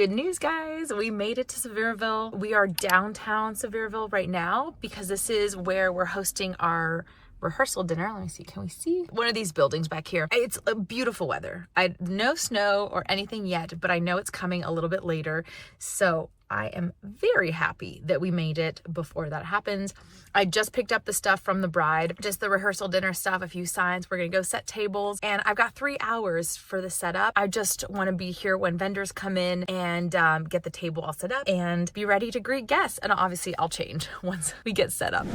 Good news, guys. We made it to Sevierville. We are downtown Sevierville right now because this is where we're hosting our rehearsal dinner. Let me see, can we see one of these buildings back here? It's a beautiful weather. No snow or anything yet, but I know it's coming a little bit later. So I am very happy that we made it before that happens. I just picked up the stuff from the bride, just the rehearsal dinner stuff, a few signs. We're gonna go set tables, and I've got 3 hours for the setup. I just wanna be here when vendors come in and get the table all set up and be ready to greet guests. And obviously I'll change once we get set up.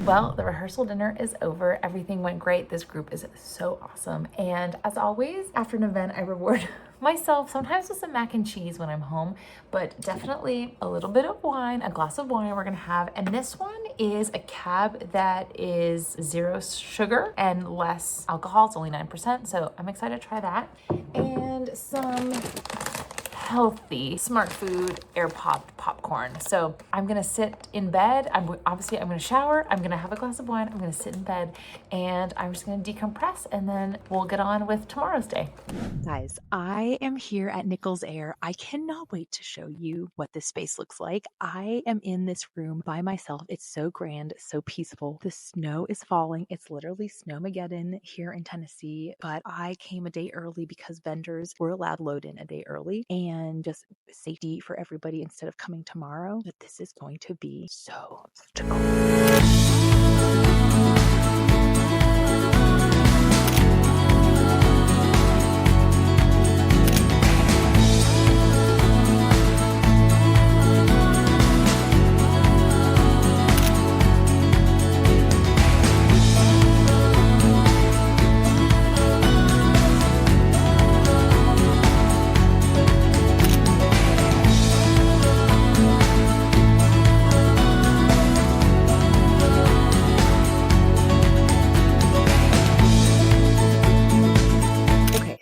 Well, the rehearsal dinner is over. Everything went great. This group is so awesome. And as always, after an event, I reward myself sometimes with some mac and cheese when I'm home, but definitely a little bit of wine, a glass of wine we're gonna have. And this one is a cab that is 0 sugar and less alcohol. It's only 9%. So I'm excited to try that. And some healthy smart food air popped popcorn. So I'm gonna sit in bed. I'm gonna shower, I'm gonna have a glass of wine, I'm gonna sit in bed, and I'm just gonna decompress, and then we'll get on with tomorrow's day. Guys, I am here at Nichols Air. I cannot wait to show you what this space looks like. I am in this room by myself. It's so grand, so peaceful. The snow is falling. It's literally snowmageddon here in Tennessee, but I came a day early because vendors were allowed load in a day early, and just safety for everybody instead of coming tomorrow. But this is going to be so cool.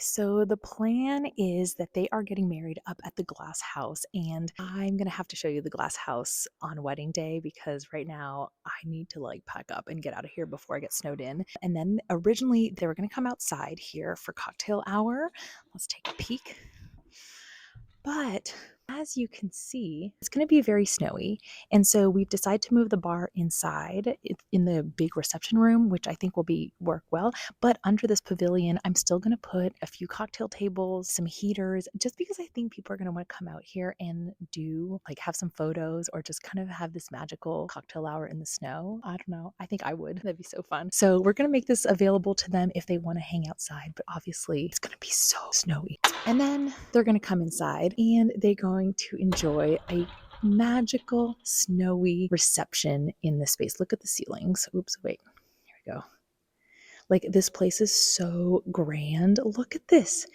So the plan is that they are getting married up at the glass house, and I'm going to have to show you the glass house on wedding day because right now I need to pack up and get out of here before I get snowed in. And then originally they were going to come outside here for cocktail hour. Let's take a peek. But as you can see, it's going to be very snowy. And so we've decided to move the bar inside in the big reception room, which I think will work well. But under this pavilion, I'm still going to put a few cocktail tables, some heaters, just because I think people are going to want to come out here and have some photos or just kind of have this magical cocktail hour in the snow. I don't know. I think I would. That'd be so fun. So we're going to make this available to them if they want to hang outside, but obviously it's going to be so snowy. And then they're going to come inside and they're going to enjoy a magical snowy reception in this space. Look at the ceilings. Oops, wait. Here we go. This place is so grand. Look at this.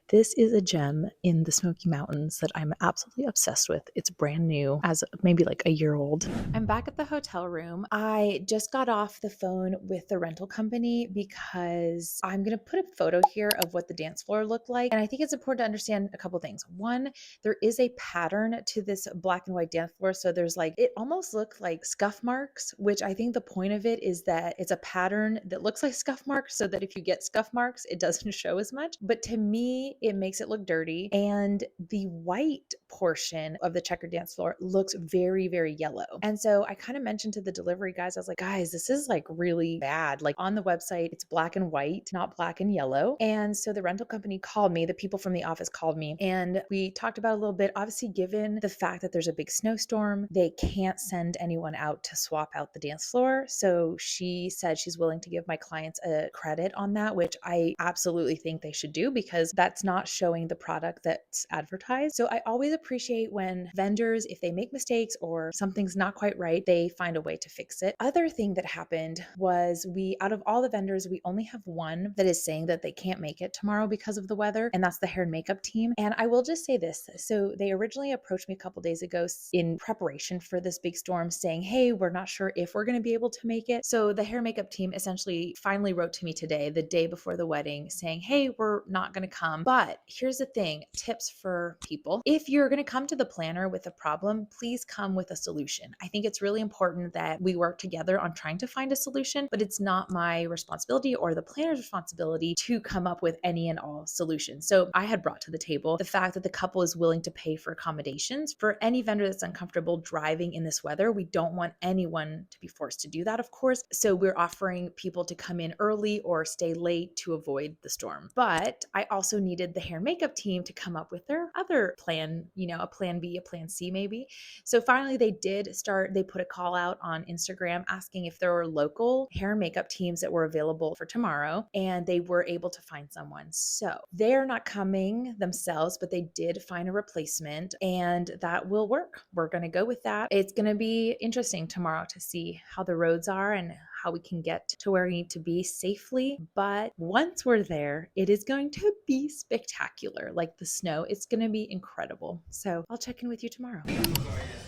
This is a gem in the Smoky Mountains that I'm absolutely obsessed with. It's brand new, as maybe like a year old. I'm back at the hotel room. I just got off the phone with the rental company because I'm going to put a photo here of what the dance floor looked like. And I think it's important to understand a couple things. One, there is a pattern to this black and white dance floor. So there's like, it almost looked like scuff marks, which I think the point of it is that it's a pattern that looks like scuff marks so that if you get scuff marks, it doesn't show as much. But to me, it makes it look dirty. And the white portion of the checkered dance floor looks very, very yellow. And so I kind of mentioned to the delivery guys, I was like, guys, this is like really bad. Like on the website, it's black and white, not black and yellow. And so the rental company called me, the people from the office called me, and we talked about it a little bit. Obviously, given the fact that there's a big snowstorm, they can't send anyone out to swap out the dance floor. So she said she's willing to give my clients a credit on that, which I absolutely think they should do because that's not showing the product that's advertised. So I always appreciate when vendors, if they make mistakes or something's not quite right, they find a way to fix it. Other thing that happened was out of all the vendors, we only have one that is saying that they can't make it tomorrow because of the weather, and that's the hair and makeup team. And I will just say this. So they originally approached me a couple days ago in preparation for this big storm saying, hey, we're not sure if we're going to be able to make it. So the hair and makeup team essentially finally wrote to me today, the day before the wedding, saying, hey, we're not going to come. But here's the thing, tips for people. If you're going to come to the planner with a problem, please come with a solution. I think it's really important that we work together on trying to find a solution, but it's not my responsibility or the planner's responsibility to come up with any and all solutions. So I had brought to the table the fact that the couple is willing to pay for accommodations. For any vendor that's uncomfortable driving in this weather, we don't want anyone to be forced to do that, of course. So we're offering people to come in early or stay late to avoid the storm. But I also needed the hair and makeup team to come up with their other plan, a plan B, a plan C maybe. So finally they put a call out on Instagram asking if there were local hair and makeup teams that were available for tomorrow, and they were able to find someone. So they're not coming themselves, but they did find a replacement, and that will work. We're going to go with that. It's going to be interesting tomorrow to see how the roads are and how we can get to where we need to be safely. But once we're there, it is going to be spectacular. Like the snow, it's going to be incredible. So I'll check in with you tomorrow.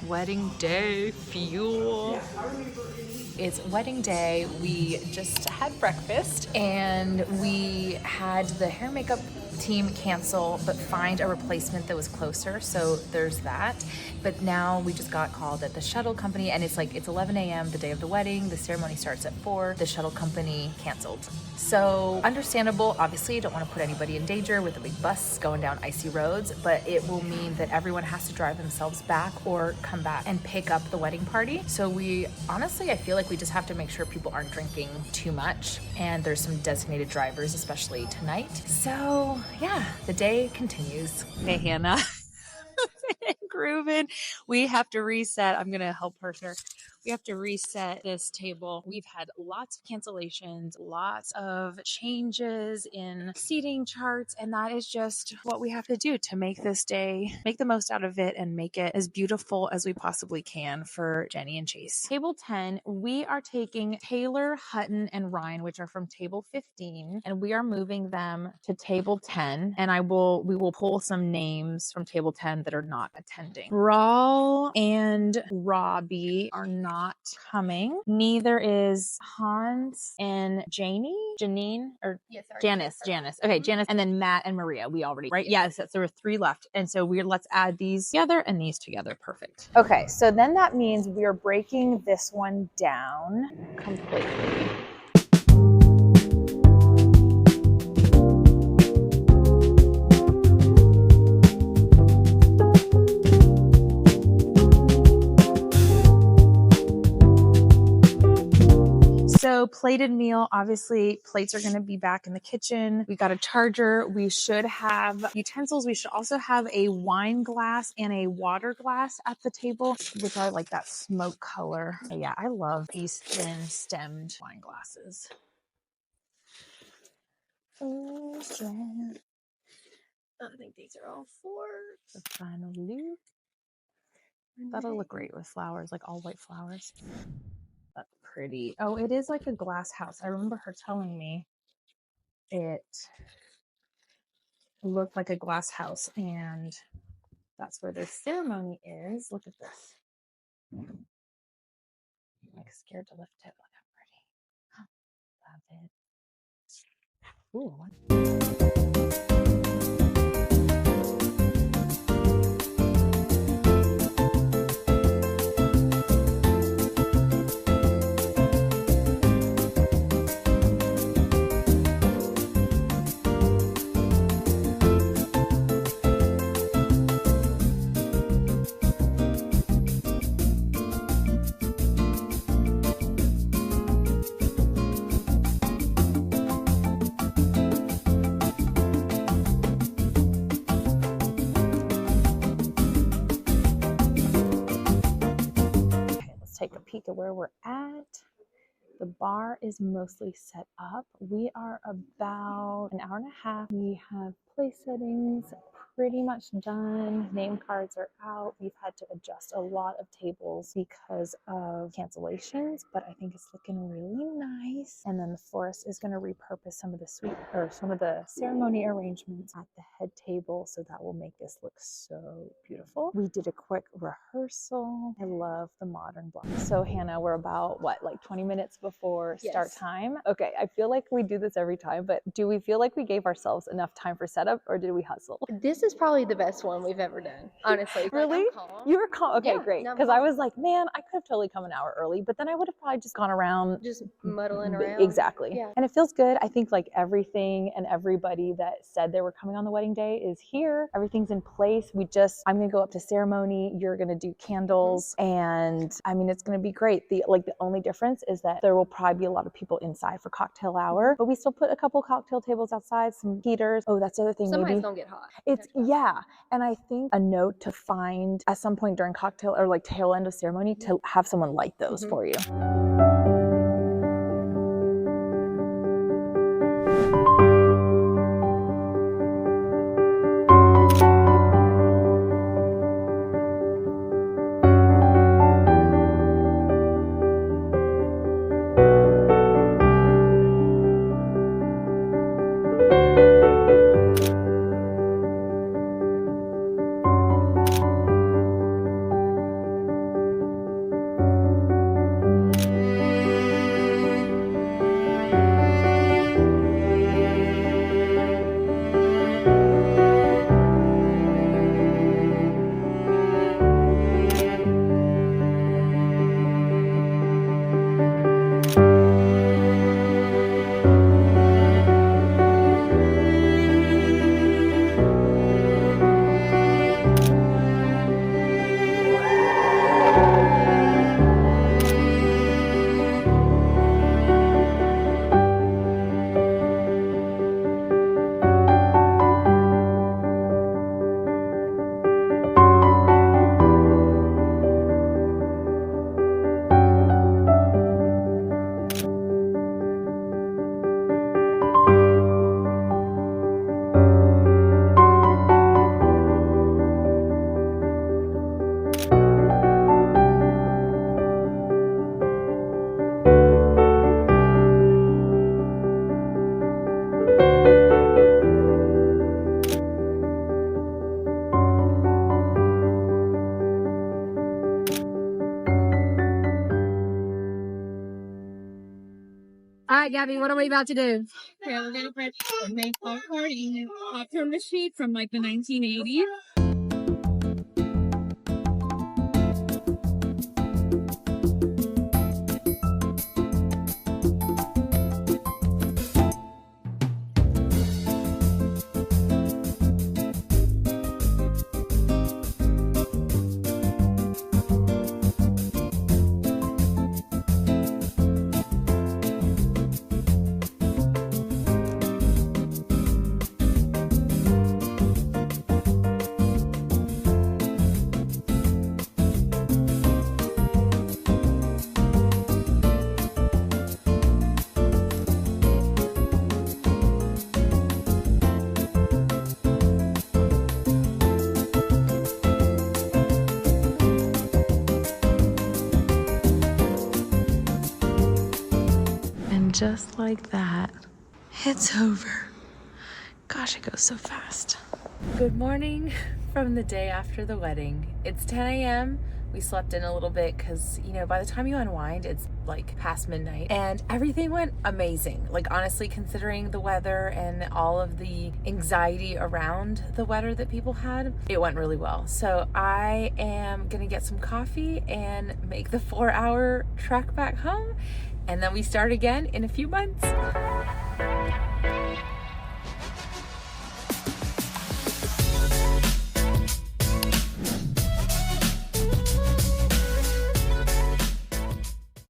Wedding day fuel. It's wedding day. We just had breakfast and we had the hair and makeup team cancel but find a replacement that was closer, so there's that. But now we just got called at the shuttle company, and it's 11 a.m. the day of the wedding. The ceremony starts at 4. The shuttle company canceled. So understandable. Obviously, you don't want to put anybody in danger with a big bus going down icy roads, but it will mean that everyone has to drive themselves back or come back and pick up the wedding party. So I feel like we just have to make sure people aren't drinking too much, and there's some designated drivers, especially tonight. So yeah, the day continues. Hey, Hannah. Grooving. We have to reset. I'm going to help her here. We have to reset this table. We've had lots of cancellations, lots of changes in seating charts, and that is just what we have to do to make this day, make the most out of it and make it as beautiful as we possibly can for Jenny and Chase. Table 10, we are taking Taylor, Hutton, and Ryan, which are from table 15, and we are moving them to table 10, and we will pull some names from table 10 that are not attending. Brawl and Robbie are not coming. Neither is Hans and Janine, or yes, sorry, Janice. Okay, Janice, and then Matt and Maria. We already, right? Yes, there were 3 left. And so let's add these together and these together. Perfect. Okay, so then that means we are breaking this one down completely. So plated meal, obviously plates are going to be back in the kitchen. We got a charger. We should have utensils. We should also have a wine glass and a water glass at the table, which are like that smoke color. So yeah, I love these thin stemmed wine glasses. I think these are all 4. The final look. That'll look great with flowers, like all white flowers. That's pretty. Oh, it is like a glass house. I remember her telling me it look like a glass house, and that's where the ceremony is. Look at this. I'm like scared to lift it. Look how pretty. Love it. Ooh. Take a peek at where we're at. The bar is mostly set up. We are about an hour and a half. We have place settings pretty much done. Name cards are out. We've had to adjust a lot of tables because of cancellations, but I think it's looking really nice. And then the florist is going to repurpose some of the some of the ceremony arrangements at the head table, so that will make this look so beautiful. We did a quick rehearsal. I love the modern block. So Hannah, we're about what, like 20 minutes before start time? Okay, I feel like we do this every time, but do we feel like we gave ourselves enough time for setup, or did we hustle? This is probably the best one we've ever done, honestly. Really? Like, I'm calm. You were calm? Okay, Yeah, great. no, I'm Because I calm. was like, man, I could have totally come an hour early, but then I would have probably just gone around. Just muddling around. Exactly. Yeah. And it feels good. I think like everything and everybody that said they were coming on the wedding day is here. Everything's in place. I'm going to go up to ceremony. You're going to do candles. And I mean, it's going to be great. The only difference is that there will probably be a lot of people inside for cocktail hour, but we still put a couple cocktail tables outside, some heaters. Oh, that's the other thing. Somebody's maybe gonna get hot. yeah. And I think a note to find at some point during cocktail or like tail end of ceremony to have someone light those for you. All right, Gabby, what are we about to do? Okay, we're gonna prep a main card and a popcorn machine from like the 1980s. And just like that, it's over. Gosh, it goes so fast. Good morning from the day after the wedding. It's 10 a.m. We slept in a little bit because, you know, by the time you unwind, it's like past midnight. And everything went amazing. Like, honestly, considering the weather and all of the anxiety around the weather that people had, it went really well. So I am gonna get some coffee and make the 4-hour trek back home. And then we start again in a few months.